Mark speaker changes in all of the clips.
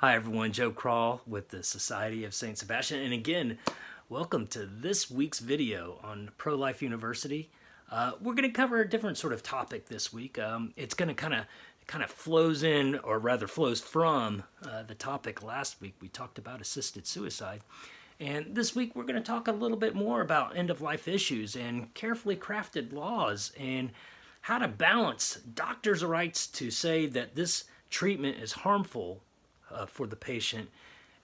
Speaker 1: Hi everyone, Joe Kral with the Society of St. Sebastian, and again, welcome to this week's video on Pro-Life University. We're going to cover a different sort of topic this week. It's going to kind of flows in, or rather flows from the topic last week. We talked about assisted suicide, and this week we're going to talk a little bit more about end-of-life issues and carefully crafted laws and how to balance doctors' rights to say that this treatment is harmful for the patient,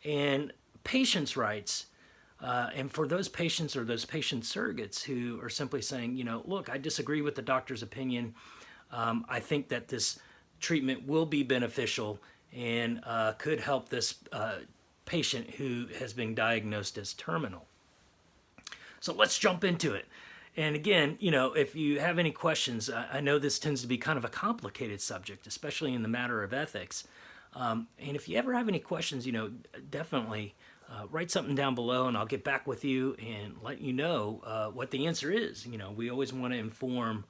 Speaker 1: and patients' rights, and for those patients or those patient surrogates who are simply saying, look, I disagree with the doctor's opinion. I think that this treatment will be beneficial and could help this patient who has been diagnosed as terminal. So let's jump into it. And again, if you have any questions, I know this tends to be kind of a complicated subject, especially in the matter of ethics. And if you ever have any questions, definitely write something down below and I'll get back with you and let you know what the answer is. We always want to inform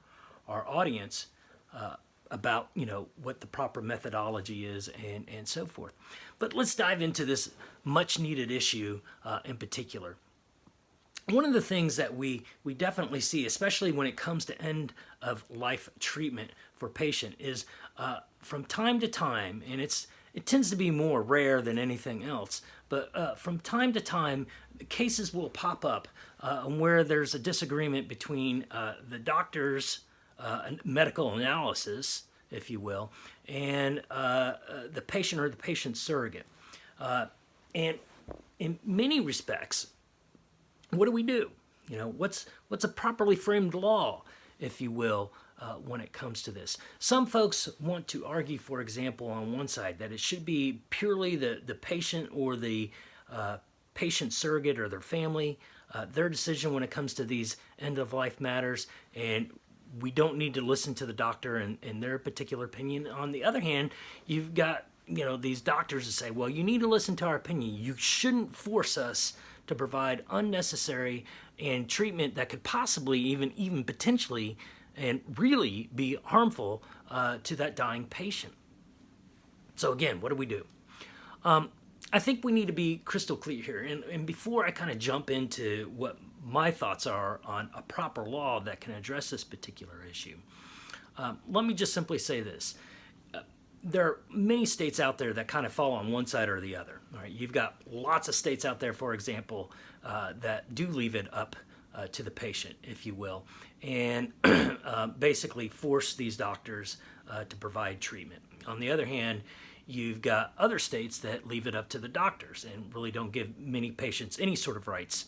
Speaker 1: our audience about, what the proper methodology is and so forth. But let's dive into this much needed issue in particular. One of the things that we definitely see, especially when it comes to end-of-life treatment for patient, is from time to time, and it tends to be more rare than anything else, but from time to time, cases will pop up where there's a disagreement between the doctor's medical analysis, if you will, and the patient or the patient's surrogate. And in many respects, what do we do? What's a properly framed law, if you will, when it comes to this? Some folks want to argue, for example, on one side that it should be purely the patient or the patient surrogate or their family, their decision when it comes to these end-of-life matters, and we don't need to listen to the doctor and their particular opinion. On the other hand, you've got these doctors that say, well, you need to listen to our opinion. You shouldn't force us to provide unnecessary and treatment that could possibly even potentially and really be harmful to that dying patient. So again, what do we do? I think we need to be crystal clear here. And before I kind of jump into what my thoughts are on a proper law that can address this particular issue, let me just simply say this. There are many states out there that kind of fall on one side or the other. All right, you've got lots of states out there, for example, that do leave it up to the patient, if you will, and basically force these doctors to provide treatment. On the other hand, you've got other states that leave it up to the doctors and really don't give many patients any sort of rights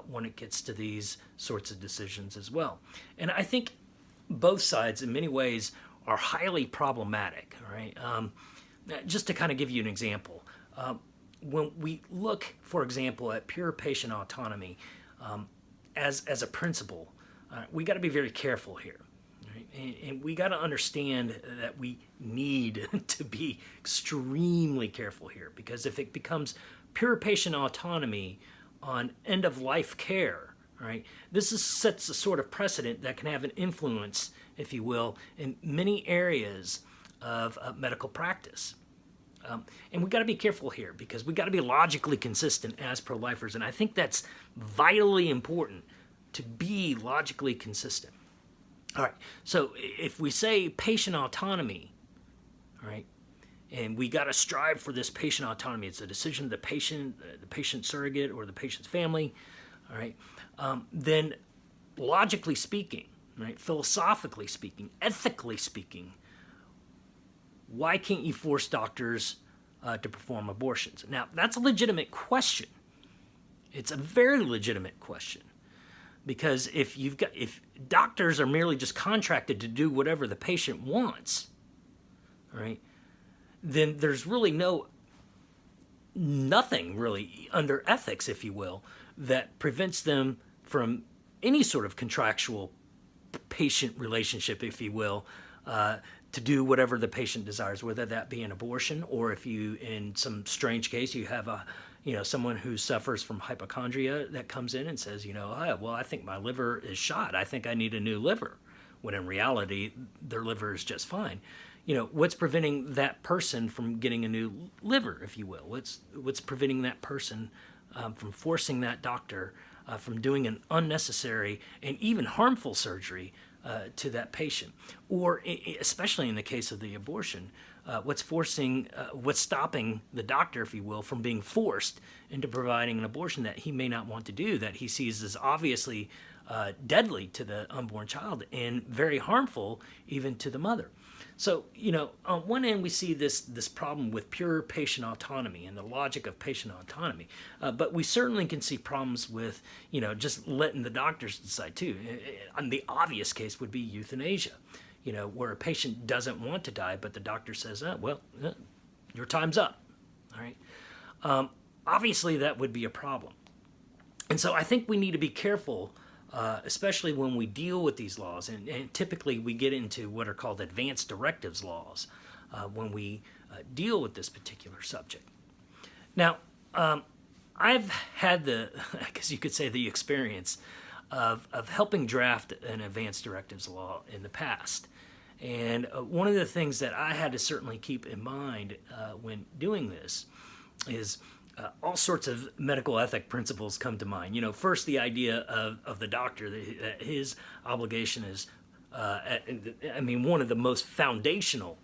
Speaker 1: when it gets to these sorts of decisions as well. And I think both sides, in many ways, are highly problematic. All right, just to kind of give you an example, when we look, for example, at pure patient autonomy as a principle, we got to be very careful here, right? And we got to understand that we need to be extremely careful here, because if it becomes pure patient autonomy on end-of-life care, right, sets a sort of precedent that can have an influence, if you will, in many areas of medical practice. And we got to be careful here, because we got to be logically consistent as pro-lifers, and I think that's vitally important, to be logically consistent. All right, so if we say patient autonomy, all right, and we got to strive for this patient autonomy, it's a decision of the patient surrogate or the patient's family, all right, then logically speaking, right, philosophically speaking, ethically speaking, why can't you force doctors to perform abortions? Now, that's a legitimate question. It's a very legitimate question, because if doctors are merely just contracted to do whatever the patient wants, right, then there's really nothing really under ethics, if you will, that prevents them from any sort of contractual patient relationship, if you will, to do whatever the patient desires, whether that be an abortion, or if you, in some strange case, you have someone who suffers from hypochondria that comes in and says, oh, well, I think my liver is shot. I think I need a new liver, when in reality, their liver is just fine. what's preventing that person from getting a new liver, if you will? What's preventing that person from forcing that doctor from doing an unnecessary and even harmful surgery to that patient? Or especially in the case of the abortion, what's stopping the doctor, if you will, from being forced into providing an abortion that he may not want to do, that he sees as obviously deadly to the unborn child and very harmful even to the mother? So, on one end, we see this problem with pure patient autonomy and the logic of patient autonomy. But we certainly can see problems with, just letting the doctors decide too. And the obvious case would be euthanasia, where a patient doesn't want to die, but the doctor says, your time's up. All right. Obviously, that would be a problem. And so I think we need to be careful, especially when we deal with these laws. And typically we get into what are called advanced directives laws when we deal with this particular subject. Now, I've had I guess you could say, the experience of helping draft an advanced directives law in the past. And one of the things that I had to certainly keep in mind when doing this is all sorts of medical ethic principles come to mind. First, the idea of the doctor, that his obligation is, one of the most foundational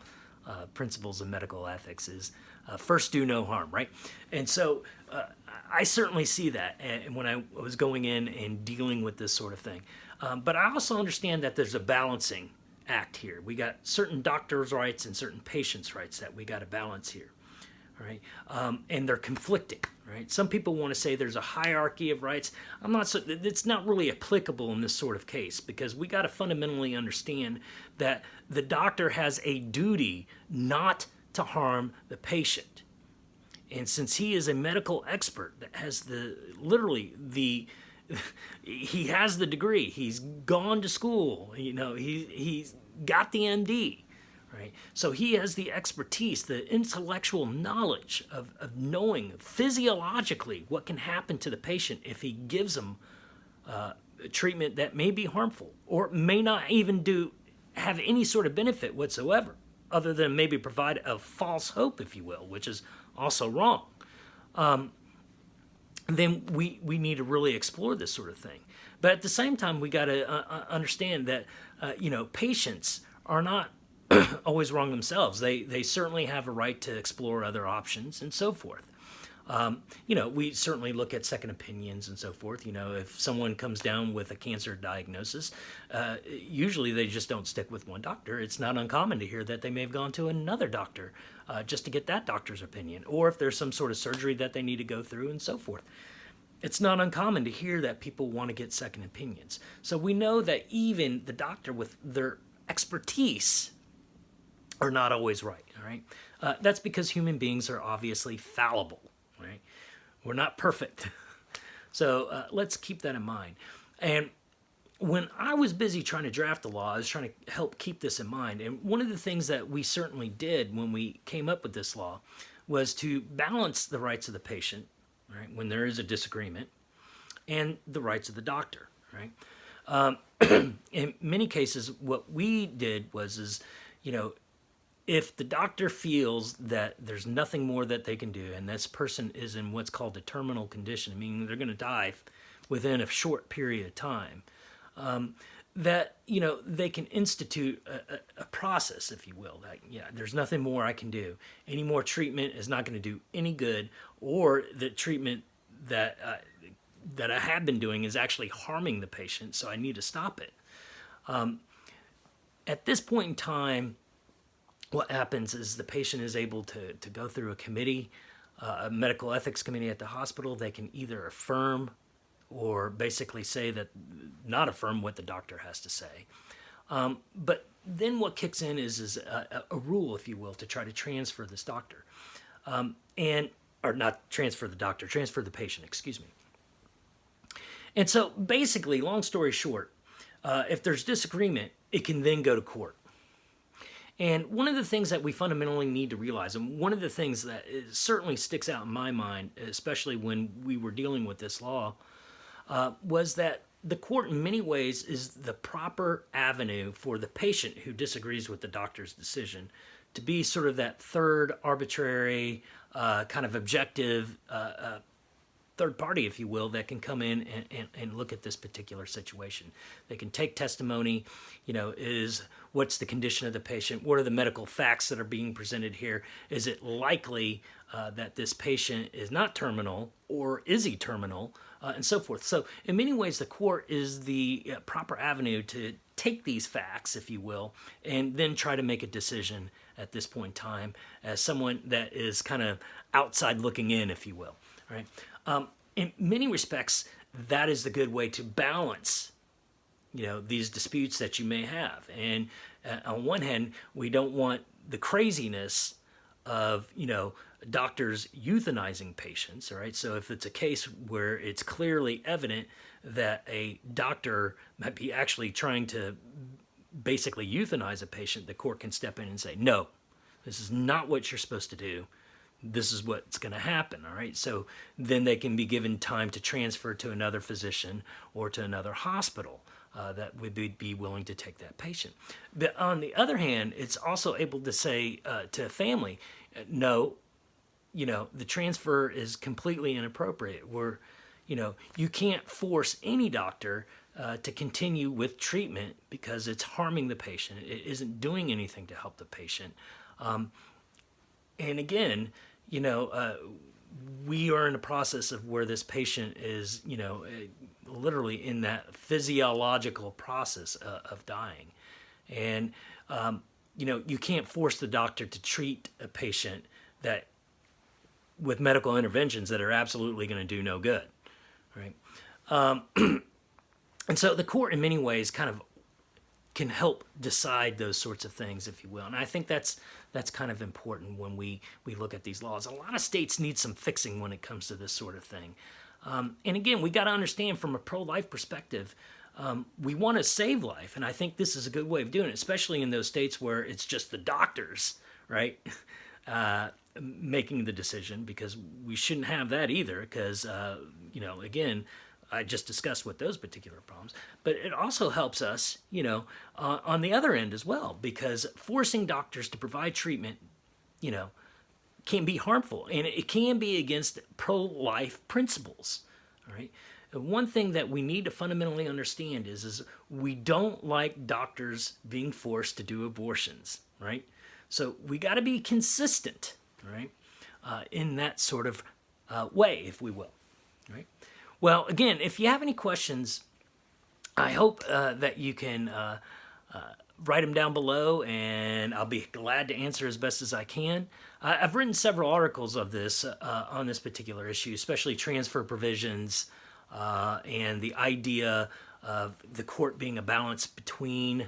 Speaker 1: principles of medical ethics is first do no harm, right? And so I certainly see that when I was going in and dealing with this sort of thing. But I also understand that there's a balancing act here. We got certain doctors' rights and certain patients' rights that we got to balance here. Right, and they're conflicting. Right, some people want to say there's a hierarchy of rights. It's not really applicable in this sort of case, because we got to fundamentally understand that the doctor has a duty not to harm the patient, and since he is a medical expert that has he has the degree, he's gone to school, he's got the MD. Right? So he has the expertise, the intellectual knowledge of knowing physiologically what can happen to the patient if he gives them treatment that may be harmful or may not even have any sort of benefit whatsoever, other than maybe provide a false hope, if you will, which is also wrong. Then we need to really explore this sort of thing. But at the same time, we got to understand that patients are not always wrong themselves. They certainly have a right to explore other options and so forth. We certainly look at second opinions and so forth. If someone comes down with a cancer diagnosis, usually they just don't stick with one doctor. It's not uncommon to hear that they may have gone to another doctor just to get that doctor's opinion, or if there's some sort of surgery that they need to go through and so forth. It's not uncommon to hear that people want to get second opinions. So we know that even the doctor with their expertise are not always right, all right? That's because human beings are obviously fallible, right? We're not perfect. So let's keep that in mind. And when I was busy trying to draft the law, I was trying to help keep this in mind. And one of the things that we certainly did when we came up with this law was to balance the rights of the patient, right, when there is a disagreement, and the rights of the doctor, right? In many cases, what we did was if the doctor feels that there's nothing more that they can do, and this person is in what's called a terminal condition, meaning they're going to die within a short period of time, that they can institute a process, if you will, that there's nothing more I can do. Any more treatment is not going to do any good, or the treatment that I have been doing is actually harming the patient, so I need to stop it. At this point in time, what happens is the patient is able to go through a committee, a medical ethics committee at the hospital. They can either affirm or basically not affirm what the doctor has to say. But then what kicks in is a rule, if you will, to try to transfer this doctor. Or not transfer the doctor, transfer the patient, excuse me. And so basically, long story short, if there's disagreement, it can then go to court. And one of the things that we fundamentally need to realize, and one of the things that certainly sticks out in my mind, especially when we were dealing with this law, was that the court in many ways is the proper avenue for the patient who disagrees with the doctor's decision to be sort of that third arbitrary, kind of objective third party, if you will, that can come in and look at this particular situation. They can take testimony, what's the condition of the patient? What are the medical facts that are being presented here? Is it likely that this patient is not terminal, or is he terminal, and so forth. So in many ways, the court is the proper avenue to take these facts, if you will, and then try to make a decision at this point in time as someone that is kind of outside looking in, if you will. Right? In many respects, that is the good way to balance, these disputes that you may have. And on one hand, we don't want the craziness of, doctors euthanizing patients, all right? So if it's a case where it's clearly evident that a doctor might be actually trying to basically euthanize a patient, the court can step in and say, no, this is not what you're supposed to do. This is what's going to happen, all right? So then they can be given time to transfer to another physician or to another hospital that would be willing to take that patient. But on the other hand, it's also able to say to a family, no, the transfer is completely inappropriate. You can't force any doctor to continue with treatment because it's harming the patient. It isn't doing anything to help the patient. And again, we are in a process of where this patient is, literally in that physiological process of dying. And, you can't force the doctor to treat a patient that with medical interventions that are absolutely going to do no good, right? And so the court in many ways kind of can help decide those sorts of things, if you will. And I think that's kind of important when we look at these laws. A lot of states need some fixing when it comes to this sort of thing. And again, we got to understand from a pro-life perspective, we want to save life. And I think this is a good way of doing it, especially in those states where it's just the doctors, right, making the decision, because we shouldn't have that either because, again, I just discussed what those particular problems, but it also helps us, on the other end as well, because forcing doctors to provide treatment, can be harmful, and it can be against pro-life principles. All right. And one thing that we need to fundamentally understand is we don't like doctors being forced to do abortions, right? So we got to be consistent, right, in that sort of way, if we will, right? Well, again, if you have any questions, I hope that you can write them down below, and I'll be glad to answer as best as I can. I've written several articles of this on this particular issue, especially transfer provisions and the idea of the court being a balance between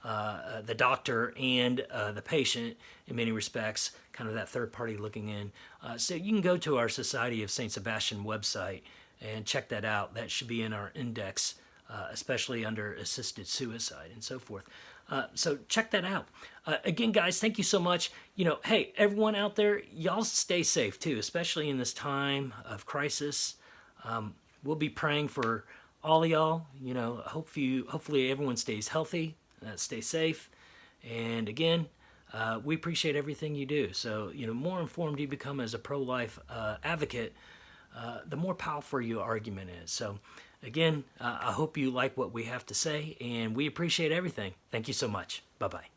Speaker 1: the doctor and the patient in many respects, kind of that third party looking in. So you can go to our Society of St. Sebastian website and check that out. That should be in our index, especially under assisted suicide and so forth. So check that out. Again, guys, thank you so much. Hey, everyone out there, y'all stay safe too, especially in this time of crisis. We'll be praying for all of y'all. Hopefully everyone stays healthy, stay safe. And again, we appreciate everything you do. So, more informed you become as a pro-life advocate, the more powerful your argument is. So, again, I hope you like what we have to say, and we appreciate everything. Thank you so much. Bye-bye.